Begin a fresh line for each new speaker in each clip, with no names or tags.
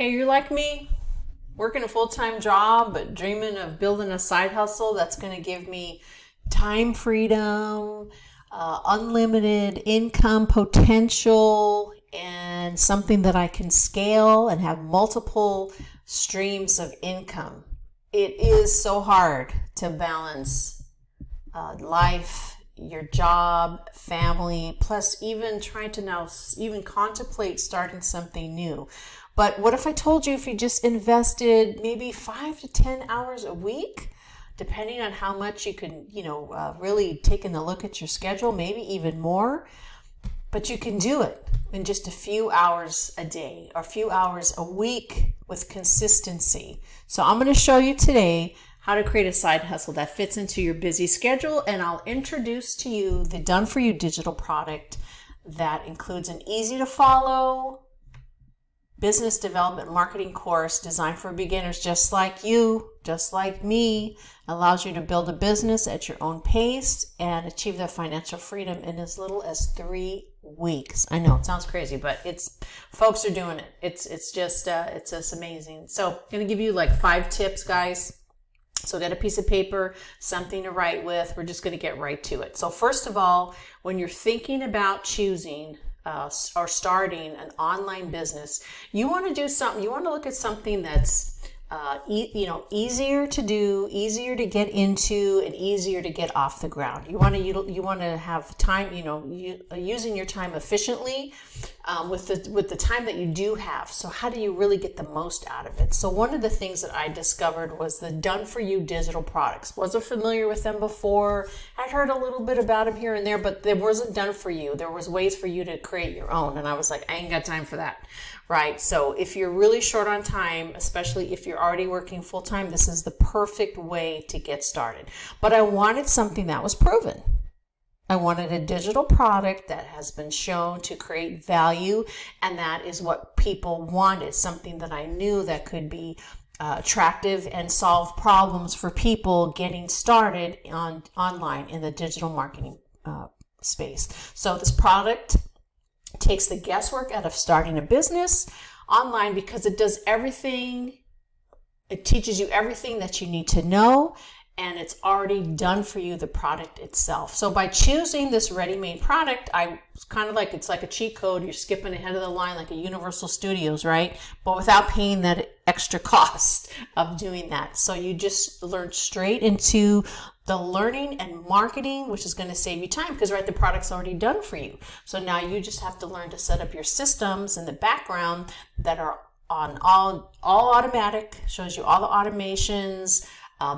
Hey, you're like me, working a full-time job, but dreaming of building a side hustle that's going to give me time freedom, unlimited income potential, and something that I can scale and have multiple streams of income. It is so hard to balance life, your job, family, plus even trying to now even contemplate starting something new. But what if I told you if you just invested maybe 5 to 10 hours a week, depending on how much you can, really taking a look at your schedule, maybe even more, but you can do it in just a few hours a day or a few hours a week with consistency. So I'm going to show you today how to create a side hustle that fits into your busy schedule, and I'll introduce to you the Done For You digital product that includes an easy to follow business development marketing course designed for beginners just like you, just like me, allows you to build a business at your own pace and achieve that financial freedom in as little as 3 weeks. I know it sounds crazy, but folks are doing it. It's just amazing. So I'm going to give you like 5 tips, guys. So get a piece of paper, something to write with. We're just going to get right to it. So first of all, when you're thinking about choosing or starting an online business, you want to do something, you want to look at something that's easier to do, easier to get into, and easier to get off the ground. You want to have time, using your time efficiently with the time that you do have. So how do you really get the most out of it? So one of the things that I discovered was the Done For You digital products. Wasn't familiar with them before. I'd heard a little bit about them here and there, but there wasn't Done For You. There was ways for you to create your own, and I was like, I ain't got time for that. Right. So if you're really short on time, especially if you're already working full time, this is the perfect way to get started. But I wanted something that was proven. I wanted a digital product that has been shown to create value, and that is what people wanted, something that I knew that could be attractive and solve problems for people getting started online in the digital marketing space. So this product takes the guesswork out of starting a business online because it does everything. It teaches you everything that you need to know, and it's already done for you, the product itself. So by choosing this ready-made product, it's like a cheat code. You're skipping ahead of the line like a Universal Studios, right? But without paying that extra cost of doing that. So you just learn straight into the learning and marketing, which is going to save you time because, right, the product's already done for you. So now you just have to learn to set up your systems in the background that are on all automatic, shows you all the automations,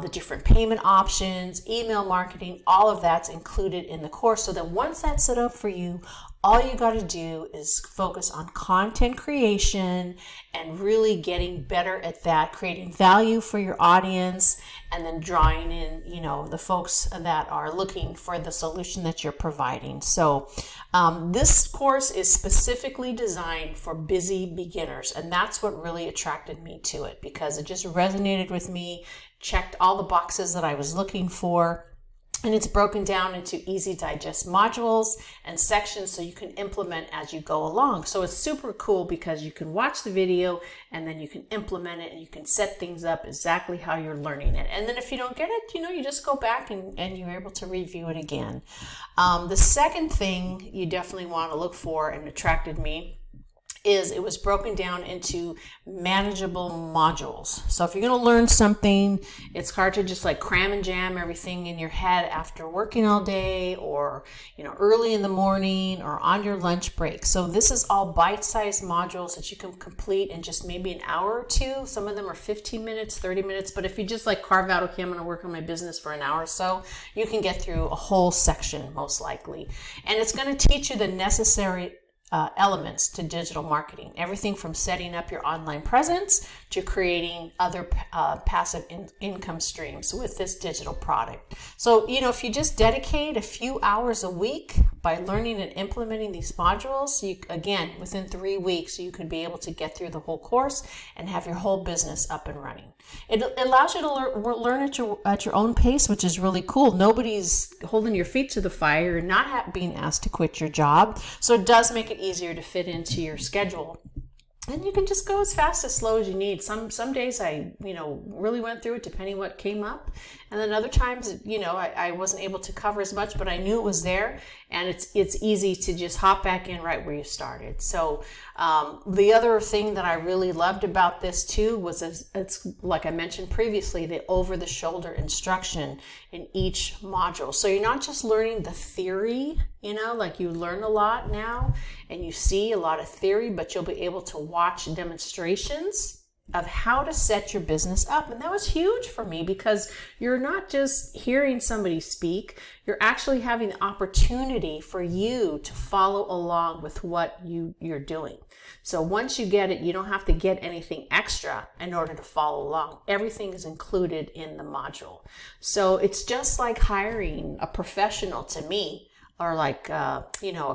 the different payment options, email marketing, all of that's included in the course. So that once that's set up for you, all you got to do is focus on content creation and really getting better at that, creating value for your audience, and then drawing in, the folks that are looking for the solution that you're providing. So this course is specifically designed for busy beginners, and that's what really attracted me to it because it just resonated with me, checked all the boxes that I was looking for. And it's broken down into easy digest modules and sections so you can implement as you go along. So it's super cool because you can watch the video and then you can implement it and you can set things up exactly how you're learning it. And then if you don't get it, you just go back and you're able to review it again. The second thing you definitely want to look for and attracted me is it was broken down into manageable modules. So if you're going to learn something, it's hard to just like cram and jam everything in your head after working all day or, early in the morning or on your lunch break. So this is all bite-sized modules that you can complete in just maybe an hour or two. Some of them are 15 minutes, 30 minutes. But if you just like carve out, okay, I'm going to work on my business for an hour or so, you can get through a whole section most likely. And it's going to teach you the necessary elements to digital marketing, everything from setting up your online presence to creating other passive income streams with this digital product. So, if you just dedicate a few hours a week by learning and implementing these modules, again, within 3 weeks, you could be able to get through the whole course and have your whole business up and running. It allows you to learn at your own pace, which is really cool. Nobody's holding your feet to the fire. You're not being asked to quit your job. So it does make it easier to fit into your schedule. And you can just go as fast as slow as you need. Some days I, really went through it depending what came up. And then other times, I wasn't able to cover as much, but I knew it was there. And it's easy to just hop back in right where you started. So the other thing that I really loved about this too was it's like I mentioned previously, the over-the-shoulder instruction in each module. So you're not just learning the theory, like you learn a lot now and you see a lot of theory, but you'll be able to watch demonstrations of how to set your business up. And that was huge for me because you're not just hearing somebody speak, you're actually having the opportunity for you to follow along with what you're doing. So once you get it, you don't have to get anything extra in order to follow along. Everything is included in the module. So it's just like hiring a professional to me, or like, a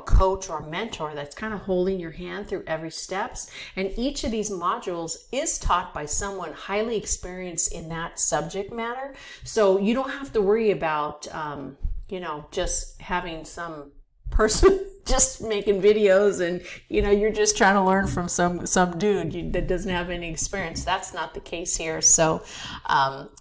coach or a mentor that's kind of holding your hand through every steps. And each of these modules is taught by someone highly experienced in that subject matter. So you don't have to worry about, just having some person just making videos and, you're just trying to learn from some dude that doesn't have any experience. That's not the case here. So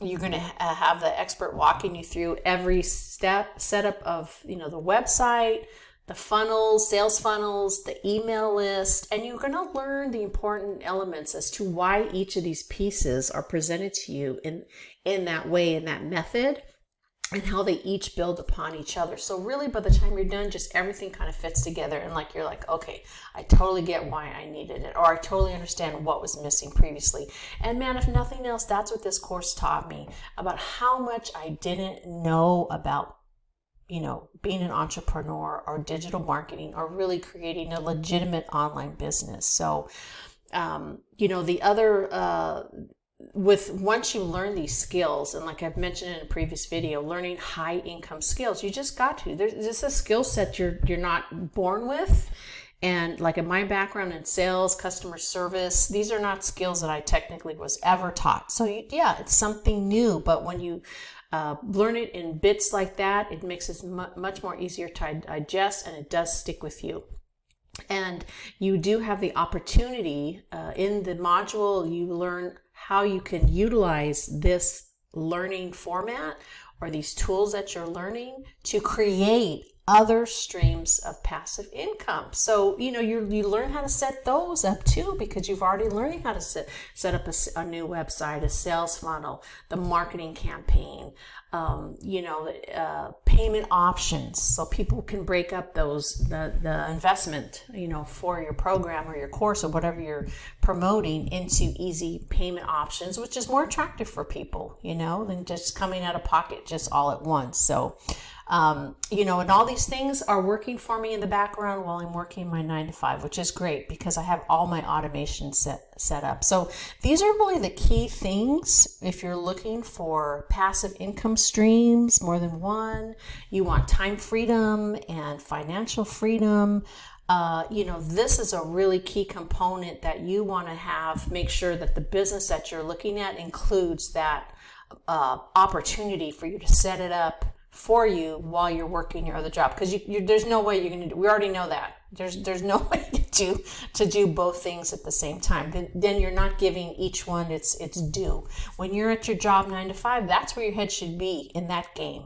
you're going to have the expert walking you through every setup of, the website, the funnels, sales funnels, the email list, and you're going to learn the important elements as to why each of these pieces are presented to you in that way, in that method, and how they each build upon each other. So really, by the time you're done, just everything kind of fits together, and you're like, okay, I totally get why I needed it, or I totally understand what was missing previously. And man, if nothing else, that's what this course taught me about how much I didn't know about being an entrepreneur or digital marketing or really creating a legitimate online business. So, the other, once you learn these skills, and like I've mentioned in a previous video, learning high income skills, you just got to. There's just a skill set you're not born with. And like in my background in sales, customer service, these are not skills that I technically was ever taught. So it's something new, but when you learn it in bits like that, it makes it much more easier to digest, and it does stick with you. And you do have the opportunity in the module, you learn how you can utilize this learning format or these tools that you're learning to create other streams of passive income. So, you learn how to set those up too, because you've already learned how to set up a new website, a sales funnel, the marketing campaign, payment options. So people can break up the investment, for your program or your course or whatever you're promoting into easy payment options, which is more attractive for people, than just coming out of pocket just all at once. So, and all these things are working for me in the background while I'm working my 9-to-5, which is great because I have all my automation set up. So these are really the key things. If you're looking for passive income streams, more than one, you want time freedom and financial freedom. This is a really key component that you want to make sure that the business that you're looking at includes that opportunity for you to set it up for you while you're working your other job, because there's no way you're going to do. We already know that there's no way to do both things at the same time. Then you're not giving each one its due. When you're at your job 9 to 5, that's where your head should be in that game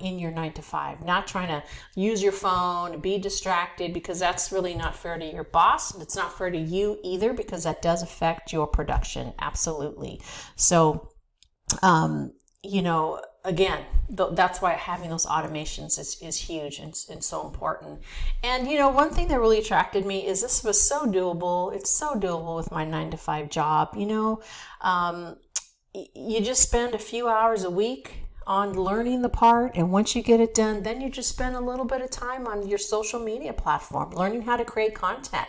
in your 9 to 5. Not trying to use your phone, be distracted, because that's really not fair to your boss. It's not fair to you either, because that does affect your production. Absolutely. So, again, that's why having those automations is huge and so important. And, one thing that really attracted me is this was so doable. It's so doable with my 9 to 5 job. You just spend a few hours a week on learning the part, and once you get it done, then you just spend a little bit of time on your social media platform, learning how to create content,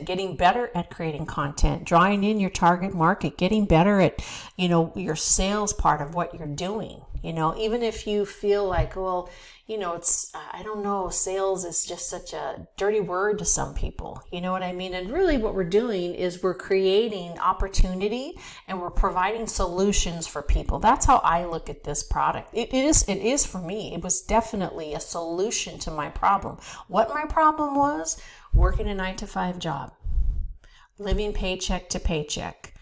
getting better at creating content, drawing in your target market, getting better at, your sales part of what you're doing. Even if you feel like, well, it's, I don't know, sales is just such a dirty word to some people. You know what I mean? And really what we're doing is we're creating opportunity and we're providing solutions for people. That's how I look at this product. It is for me. It was definitely a solution to my problem. What my problem was, working a 9 to 5 job, living paycheck to paycheck,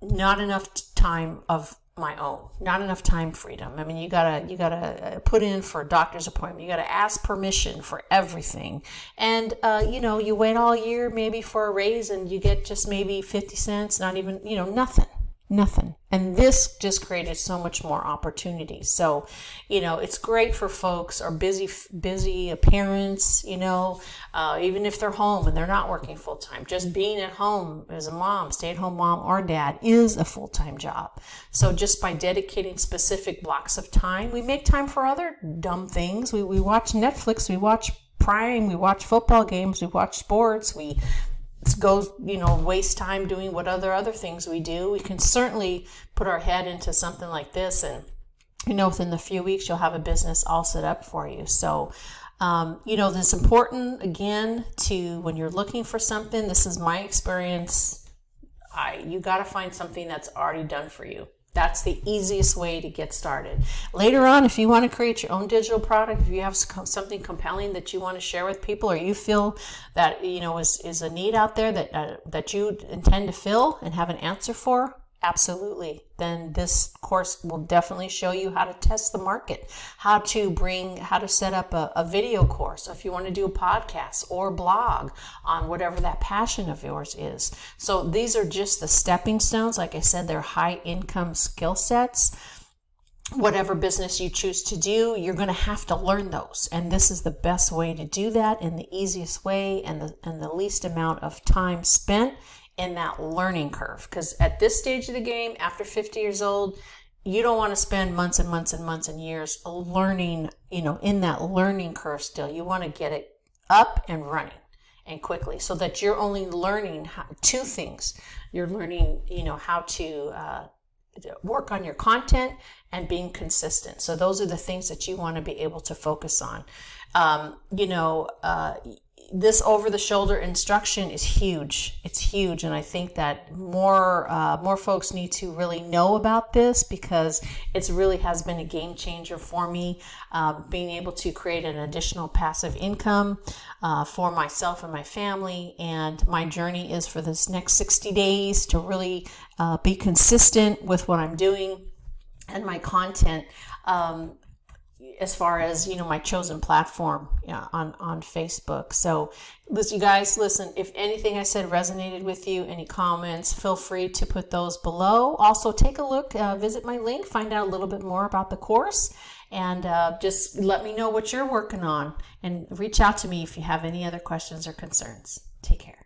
not enough time of my own, not enough time freedom. I mean, you gotta put in for a doctor's appointment. You gotta ask permission for everything. And, you wait all year maybe for a raise and you get just maybe 50 cents, not even, nothing. And this just created so much more opportunities. So, it's great for folks or busy parents, even if they're home and they're not working full time. Just being at home as a mom, stay-at-home mom or dad, is a full-time job. So just by dedicating specific blocks of time, we make time for other dumb things. We watch Netflix, we watch Prime, we watch football games, we watch sports, we waste time doing what other things we do. We can certainly put our head into something like this, and within a few weeks you'll have a business all set up for you. So it's important, again, to, when you're looking for something, this is my experience, you got to find something that's already done for you. That's the easiest way to get started. Later on, if you want to create your own digital product, if you have something compelling that you want to share with people, or you feel that is a need out there that you intend to fill and have an answer for, absolutely, then this course will definitely show you how to test the market, how to set up a video course, if you want to do a podcast or blog on whatever that passion of yours is. So these are just the stepping stones. Like I said, they're high income skill sets. Whatever business you choose to do, you're going to have to learn those. And this is the best way to do that, in the easiest way, and the least amount of time spent in that learning curve. Because at this stage of the game, after 50 years old, you don't want to spend months and months and months and years learning, in that learning curve still. You want to get it up and running and quickly, so that you're only learning two things. You're learning, how to work on your content and being consistent. So those are the things that you want to be able to focus on. This over-the-shoulder instruction is huge. It's huge, and I think that more folks need to really know about this, because it really has been a game changer for me, being able to create an additional passive income for myself and my family. And my journey is for this next 60 days to really be consistent with what I'm doing and my content. As far as, my chosen platform on Facebook. So you guys, listen, if anything I said resonated with you, any comments, feel free to put those below. Also, take a look, visit my link, find out a little bit more about the course, and just let me know what you're working on, and reach out to me if you have any other questions or concerns. Take care.